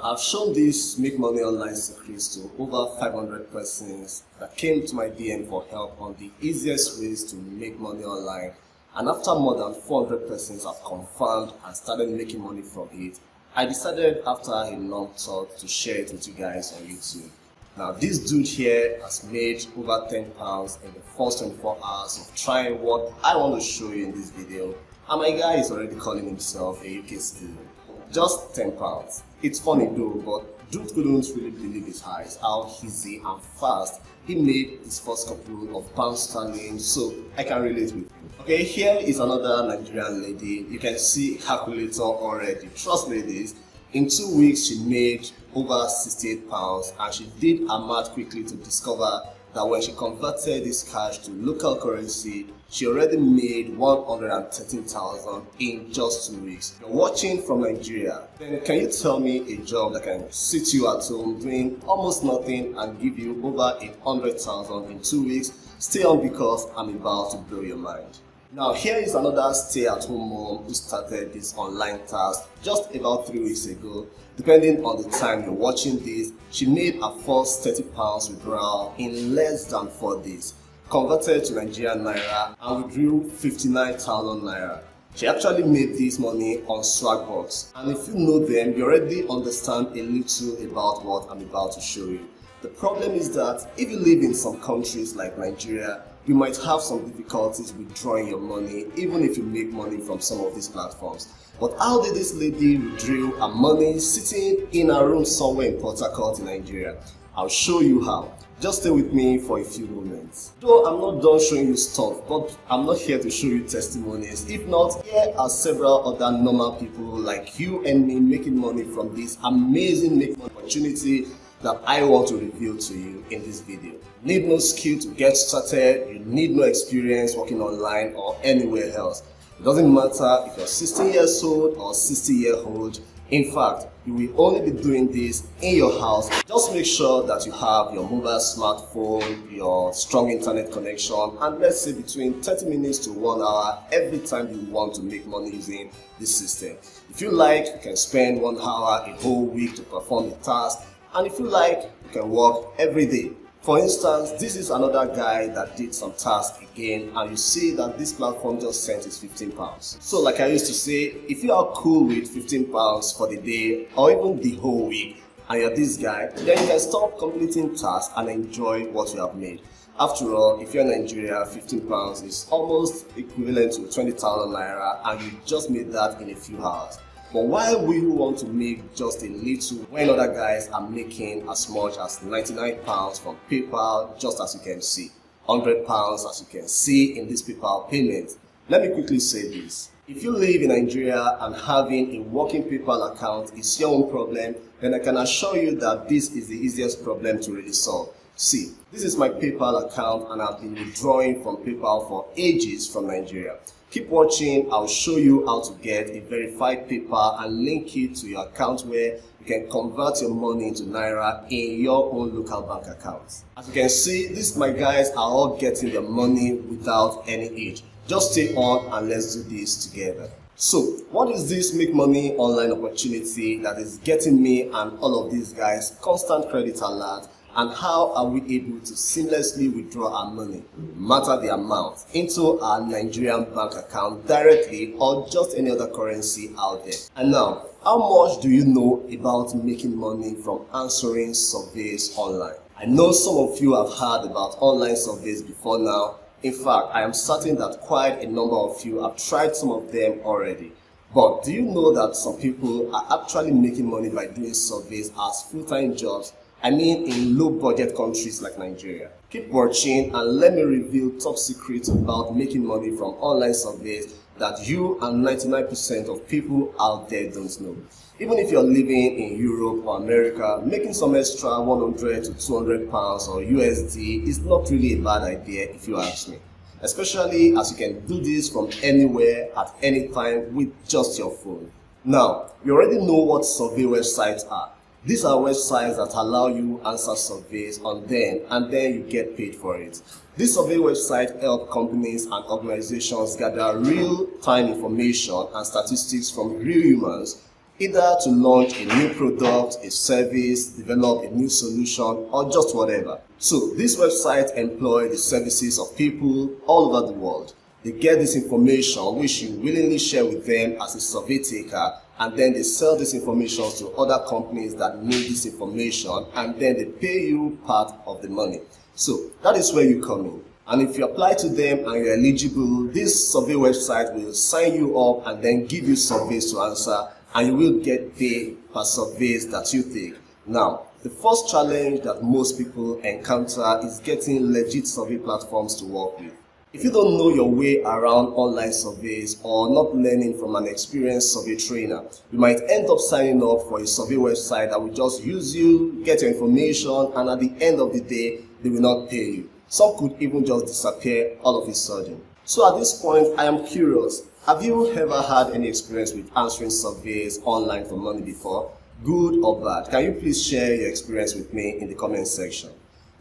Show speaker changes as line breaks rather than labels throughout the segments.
I've shown these make money online secrets to over 500 persons that came to my DM for help on the easiest ways to make money online. And after more than 400 persons have confirmed and started making money from it, I decided after a long thought to share it with you guys on YouTube. Now, this dude here has made over £10 in the first 24 hours of trying what I want to show you in this video. And my guy is already calling himself a UK student. Just £10. It's funny though, but dude couldn't really believe his eyes how easy and fast he made his first couple of pounds sterling, so I can relate with him. Okay, here is another Nigerian lady. You can see calculator already. Trust me this, in 2 weeks she made over £68 and she did her math quickly to discover that when she converted this cash to local currency, she already made 113,000 in just 2 weeks. You're watching from Nigeria, then can you tell me a job that can sit you at home doing almost nothing and give you over 100,000 in 2 weeks? Stay on because I'm about to blow your mind. Now here is another stay-at-home mom who started this online task just about 3 weeks ago. Depending on the time you're watching this, she made her first £30 withdrawal in less than 4 days, converted to Nigerian Naira and withdrew 59,000 Naira. She actually made this money on Swagbox, and if you know them, you already understand a little about what I'm about to show you. The problem is that if you live in some countries like Nigeria, you might have some difficulties withdrawing your money even if you make money from some of these platforms. But how did this lady withdraw her money sitting in her room somewhere in Port Harcourt in Nigeria? I'll show you how. Just stay with me for a few moments. Though I'm not done showing you stuff, but I'm not here to show you testimonies. If not, here are several other normal people like you and me making money from this amazing making opportunity that I want to reveal to you in this video. You need no skill to get started, you need no experience working online or anywhere else. It doesn't matter if you're 16 years old or 60-year-old. In fact, you will only be doing this in your house. Just make sure that you have your mobile smartphone, your strong internet connection, and let's say between 30 minutes to 1 hour every time you want to make money using this system. If you like, you can spend 1 hour a whole week to perform the task. And if you like, you can work every day. For instance, this is another guy that did some task again, and you see that this platform just sent his £15. So like I used to say, if you are cool with £15 for the day or even the whole week, and you're this guy, then you can stop completing tasks and enjoy what you have made. After all, if you're in Nigeria, £15 is almost equivalent to 20,000 Naira, and you just made that in a few hours. But why will you want to make just a little when other guys are making as much as £99 from PayPal, just as you can see, £100 as you can see in this PayPal payment? Let me quickly say this. If you live in Nigeria and having a working PayPal account is your own problem, then I can assure you that this is the easiest problem to really solve. See, this is my PayPal account and I've been withdrawing from PayPal for ages from Nigeria. Keep watching, I'll show you how to get a verified PayPal and link it to your account where you can convert your money into Naira in your own local bank account. As you can see, these my guys are all getting their money without any age. Just stay on and let's do this together. So, what is this make money online opportunity that is getting me and all of these guys constant credit alert? And how are we able to seamlessly withdraw our money, no matter the amount, into our Nigerian bank account directly or just any other currency out there? And now, how much do you know about making money from answering surveys online? I know some of you have heard about online surveys before now. In fact, I am certain that quite a number of you have tried some of them already. But do you know that some people are actually making money by doing surveys as full-time jobs? I mean in low-budget countries like Nigeria. Keep watching and let me reveal top secrets about making money from online surveys that you and 99% of people out there don't know. Even if you're living in Europe or America, making some extra 100 to 200 pounds or USD is not really a bad idea if you ask me. Especially as you can do this from anywhere at any time with just your phone. Now, you already know what survey websites are. These are websites that allow you answer surveys on them and then you get paid for it. These survey websites help companies and organizations gather real-time information and statistics from real humans either to launch a new product, a service, develop a new solution, or just whatever. So this website employs the services of people all over the world. They get this information which you willingly share with them as a survey taker, and then they sell this information to other companies that need this information, and then they pay you part of the money. So that is where you come in. And if you apply to them and you're eligible, this survey website will sign you up and then give you surveys to answer, and you will get paid per surveys that you take. Now, the first challenge that most people encounter is getting legit survey platforms to work with. If you don't know your way around online surveys or not learning from an experienced survey trainer, you might end up signing up for a survey website that will just use you, get your information, and at the end of the day, they will not pay you. Some could even just disappear all of a sudden. So at this point, I am curious, have you ever had any experience with answering surveys online for money before? Good or bad? Can you please share your experience with me in the comment section?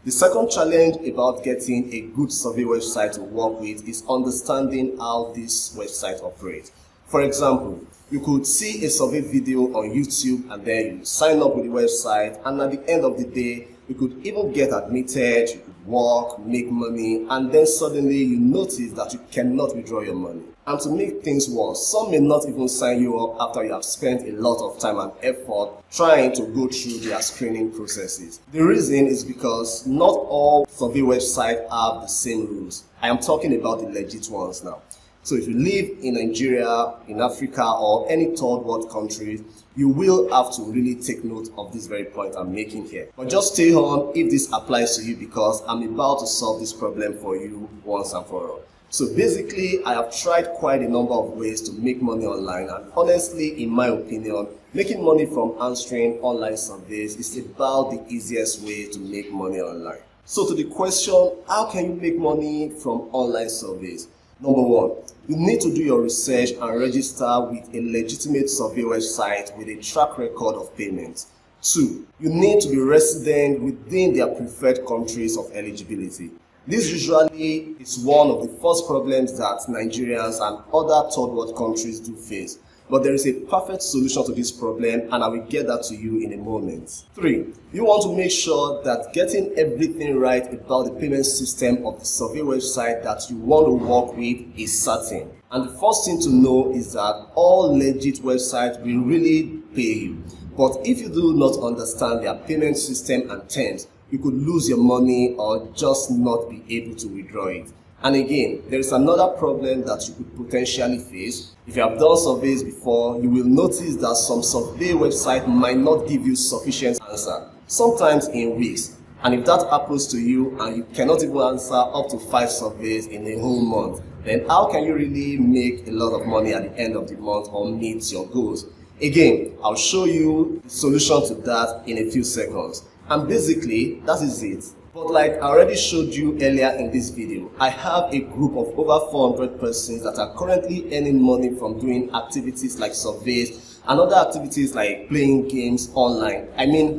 The second challenge about getting a good survey website to work with is understanding how this website operates. For example, you could see a survey video on YouTube and then you sign up with the website, and at the end of the day, you could even get admitted, you could work, make money, and then suddenly you notice that you cannot withdraw your money. And to make things worse, some may not even sign you up after you have spent a lot of time and effort trying to go through their screening processes. The reason is because not all survey websites have the same rules. I am talking about the legit ones now. So if you live in Nigeria, in Africa, or any third world country, you will have to really take note of this very point I'm making here. But just stay on if this applies to you, because I'm about to solve this problem for you once and for all. So basically, I have tried quite a number of ways to make money online, and honestly, in my opinion, making money from answering online surveys is about the easiest way to make money online. So to the question, how can you make money from online surveys? Number one, you need to do your research and register with a legitimate survey website with a track record of payment. Two, you need to be resident within their preferred countries of eligibility. This usually is one of the first problems that Nigerians and other third world countries do face. But there is a perfect solution to this problem, and I will get that to you in a moment. 3. You want to make sure that getting everything right about the payment system of the survey website that you want to work with is certain. And the first thing to know is that all legit websites will really pay you. But if you do not understand their payment system and terms, you could lose your money or just not be able to withdraw it. And again, there is another problem that you could potentially face. If you have done surveys before, you will notice that some survey websites might not give you sufficient answer, sometimes in weeks. And if that happens to you and you cannot even answer up to 5 surveys in a whole month, then how can you really make a lot of money at the end of the month or meet your goals? Again, I'll show you the solution to that in a few seconds. And basically, that is it. But like I already showed you earlier in this video, I have a group of over 400 persons that are currently earning money from doing activities like surveys and other activities like playing games online,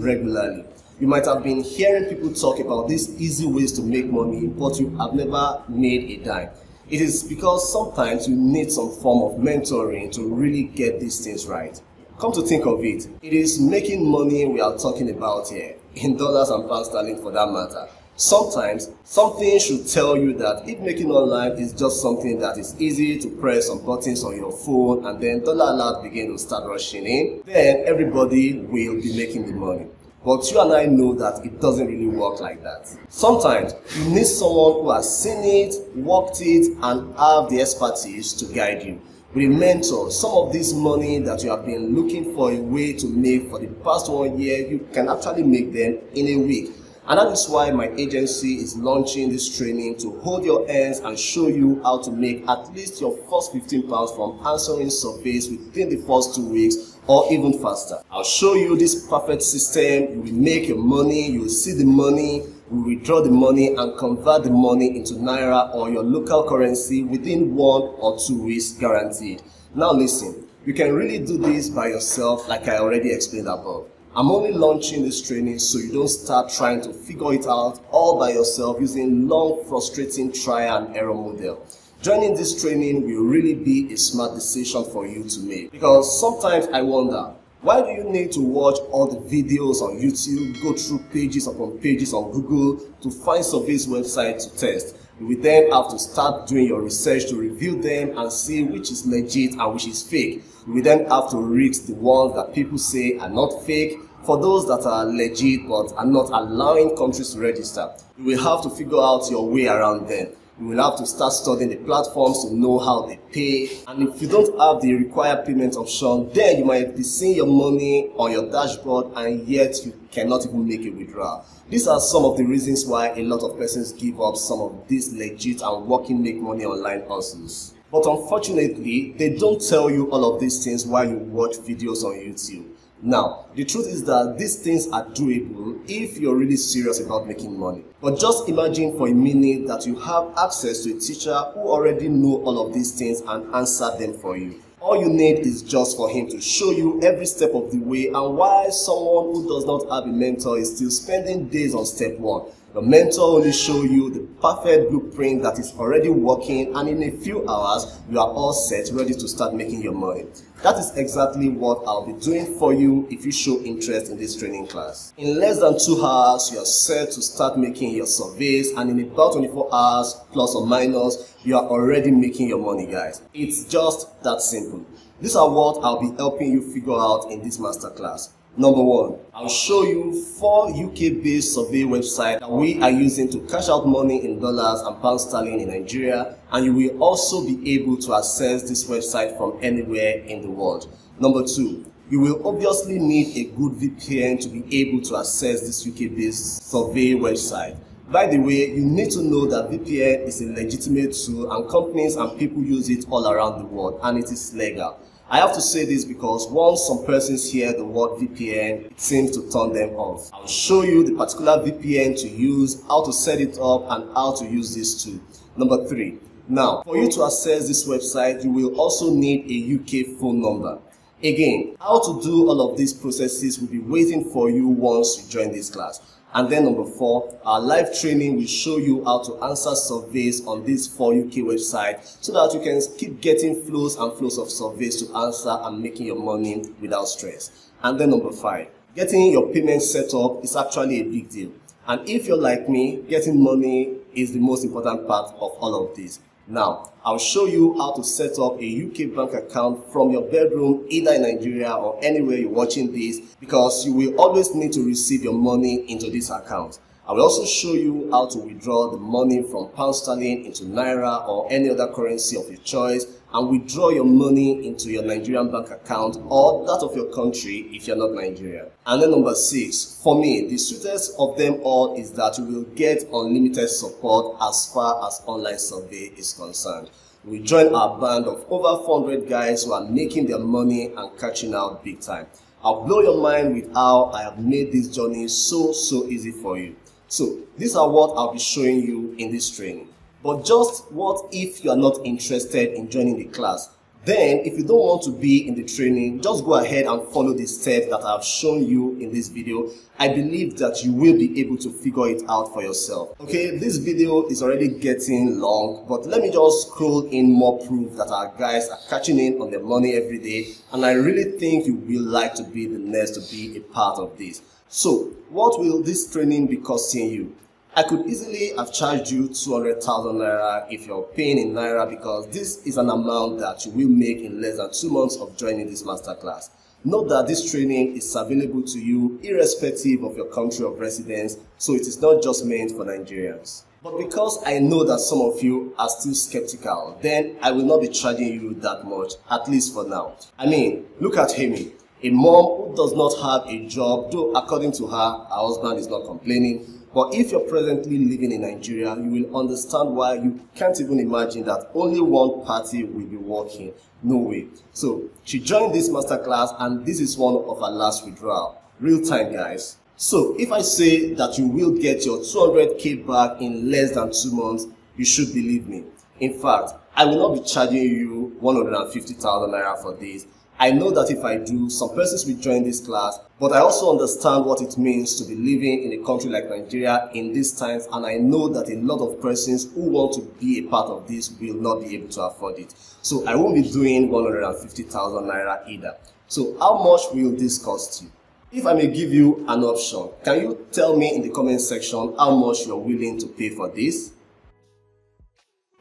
regularly. You might have been hearing people talk about these easy ways to make money, but you have never made a dime. It is because sometimes you need some form of mentoring to really get these things right. Come to think of it, it is making money we are talking about here, in dollars and pound sterling for that matter. Sometimes, something should tell you that if making online is just something that is easy to press some buttons on your phone and then dollar alert begin to start rushing in, then everybody will be making the money. But you and I know that it doesn't really work like that. Sometimes, you need someone who has seen it, worked it, and have the expertise to guide you. With a mentor, some of this money that you have been looking for a way to make for the past 1 year, you can actually make them in a week. And that is why my agency is launching this training to hold your hands and show you how to make at least your first £15 from answering surveys within the first 2 weeks or even faster. I'll show you this perfect system. You will make your money, you will see the money, you will withdraw the money and convert the money into Naira or your local currency within 1 or 2 weeks guaranteed. Now listen, you can really do this by yourself like I already explained above. I'm only launching this training so you don't start trying to figure it out all by yourself using long, frustrating trial and error model. Joining this training will really be a smart decision for you to make, because sometimes I wonder, Why do you need to watch all the videos on YouTube, go through pages upon pages on Google to find surveys website to test? You will then have to start doing your research to review them and see which is legit and which is fake. You will then have to read the ones that people say are not fake for those that are legit but are not allowing countries to register. You will have to figure out your way around them. You will have to start studying the platforms to know how they pay, and if you don't have the required payment option, then you might be seeing your money on your dashboard and yet you cannot even make a withdrawal. These are some of the reasons why a lot of persons give up some of these legit and working make money online hustles. But unfortunately, they don't tell you all of these things while you watch videos on YouTube. Now, the truth is that these things are doable if you're really serious about making money. But just imagine for a minute that you have access to a teacher who already knows all of these things and answer them for you. All you need is just for him to show you every step of the way, and why someone who does not have a mentor is still spending days on step 1. The mentor only show you the perfect blueprint that is already working, and in a few hours, you are all set, ready to start making your money. That is exactly what I'll be doing for you if you show interest in this training class. In less than 2 hours, you are set to start making your surveys, and in about 24 hours, plus or minus, you are already making your money, guys. It's just that simple. These are what I'll be helping you figure out in this masterclass. Number 1, I'll show you 4 UK-based survey websites that we are using to cash out money in dollars and pounds sterling in Nigeria, and you will also be able to access this website from anywhere in the world. Number 2, you will obviously need a good VPN to be able to access this UK-based survey website. By the way, you need to know that VPN is a legitimate tool and companies and people use it all around the world, and it is legal. I have to say this because once some persons hear the word VPN, it seems to turn them off. I'll show you the particular VPN to use, how to set it up, and how to use this tool. Number 3. Now, for you to access this website, you will also need a UK phone number. Again, how to do all of these processes will be waiting for you once you join this class. And then number 4, our live training will show you how to answer surveys on these 4 UK websites so that you can keep getting flows and flows of surveys to answer and making your money without stress. And then number 5, getting your payment set up is actually a big deal. And if you're like me, getting money is the most important part of all of this. Now, I'll show you how to set up a UK bank account from your bedroom, either in Nigeria or anywhere you're watching this, because you will always need to receive your money into this account. I will also show you how to withdraw the money from pound sterling into naira or any other currency of your choice, and withdraw your money into your Nigerian bank account or that of your country if you're not Nigerian. And then number 6, for me, the sweetest of them all is that you will get unlimited support as far as online survey is concerned. We join our band of over 400 guys who are making their money and catching out big time. I'll blow your mind with how I have made this journey so easy for you. So these are what I'll be showing you in this training. But just what if you are not interested in joining the class? Then if you don't want to be in the training, just go ahead and follow the steps that I've shown you in this video. I believe that you will be able to figure it out for yourself. Okay, this video is already getting long, but let me just scroll in more proof that our guys are catching in on their money every day, and I really think you will like to be the next to be a part of this. So what will this training be costing you? I could easily have charged you 200,000 naira if you're paying in naira, because this is an amount that you will make in less than 2 months of joining this masterclass. Note that this training is available to you irrespective of your country of residence, so it is not just meant for Nigerians. But because I know that some of you are still skeptical, then I will not be charging you that much, at least for now. I mean, look at Amy, a mom who does not have a job, though according to her husband is not complaining. But if you're presently living in Nigeria, you will understand why you can't even imagine that only one party will be working. No way. So she joined this masterclass, and this is one of her last withdrawal. Real time, guys. So if I say that you will get your 200k back in less than 2 months, you should believe me. In fact, I will not be charging you 150,000 naira for this. I know that if I do, some persons will join this class, but I also understand what it means to be living in a country like Nigeria in these times, and I know that a lot of persons who want to be a part of this will not be able to afford it. So I won't be doing 150,000 naira either. So how much will this cost you? If I may give you an option, can you tell me in the comment section how much you're willing to pay for this?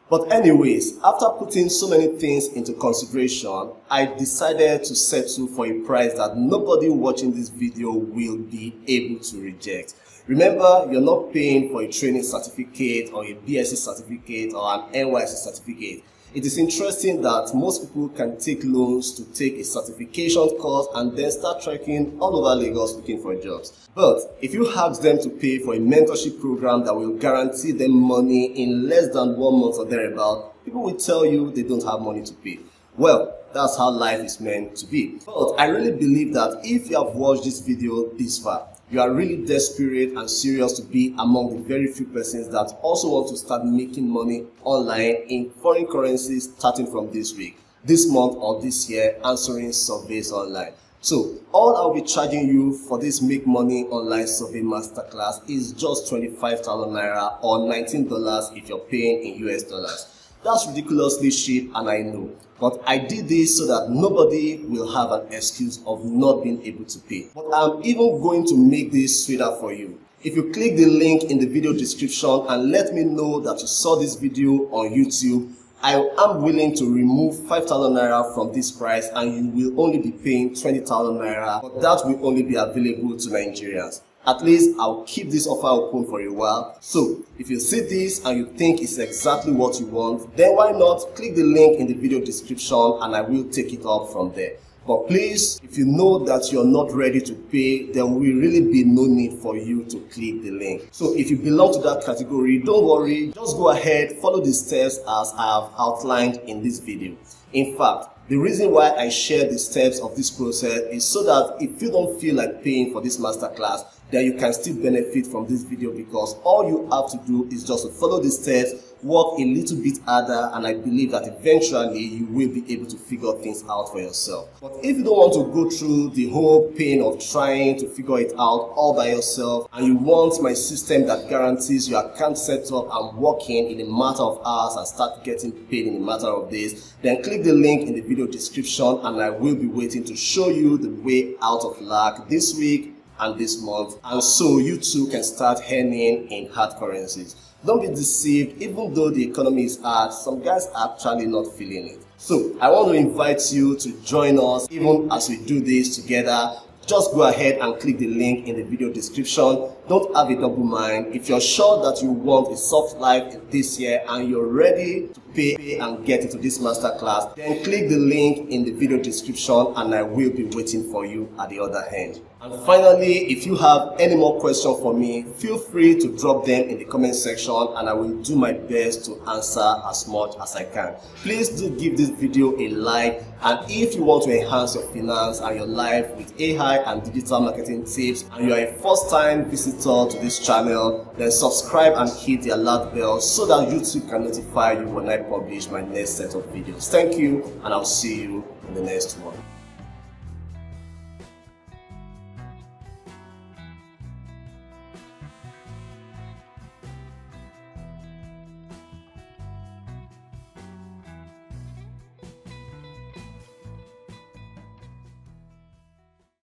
But anyways, after putting so many things into consideration, I decided to settle for a price that nobody watching this video will be able to reject. Remember, you're not paying for a training certificate or a BSc certificate or an NYSC certificate. It is interesting that most people can take loans to take a certification course and then start trekking all over Lagos looking for jobs. But if you ask them to pay for a mentorship program that will guarantee them money in less than 1 month or thereabout, people will tell you they don't have money to pay. Well, that's how life is meant to be. But I really believe that if you have watched this video this far, you are really desperate and serious to be among the very few persons that also want to start making money online in foreign currencies starting from this week, this month or this year, answering surveys online. So all I'll be charging you for this Make Money Online Survey Masterclass is just 25,000 Naira or $19 if you're paying in US dollars. That's ridiculously cheap, and I know. But I did this so that nobody will have an excuse of not being able to pay. But I'm even going to make this sweeter for you. If you click the link in the video description and let me know that you saw this video on YouTube, I am willing to remove 5,000 Naira from this price and you will only be paying 20,000 Naira, but that will only be available to Nigerians. At least I'll keep this offer open for a while. So if you see this and you think it's exactly what you want, then why not click the link in the video description and I will take it up from there. But please, if you know that you're not ready to pay, there will really be no need for you to click the link. So if you belong to that category, don't worry, just go ahead, follow the steps as I have outlined in this video. In fact, the reason why I share the steps of this process is so that if you don't feel like paying for this masterclass, then you can still benefit from this video, because all you have to do is just to follow the steps, work a little bit harder, and I believe that eventually you will be able to figure things out for yourself. But if you don't want to go through the whole pain of trying to figure it out all by yourself, and you want my system that guarantees your account set up and working in a matter of hours and start getting paid in a matter of days, then click the link in the video description and I will be waiting to show you the way out of luck this week and this month, and so you too can start earning in hard currencies. Don't be deceived, even though the economy is hard, some guys are actually not feeling it. So I want to invite you to join us even as we do this together. Just go ahead and click the link in the video description. Don't have a double mind. If you're sure that you want a soft life this year and you're ready to pay and get into this masterclass, then click the link in the video description and I will be waiting for you at the other end. And finally, if you have any more questions for me, feel free to drop them in the comment section and I will do my best to answer as much as I can. Please do give this video a like, and if you want to enhance your finance and your life with AI and digital marketing tips and you are a first-time visitor to this channel, then subscribe and hit the alert bell so that YouTube can notify you when I publish my next set of videos. Thank you, and I'll see you in the next one.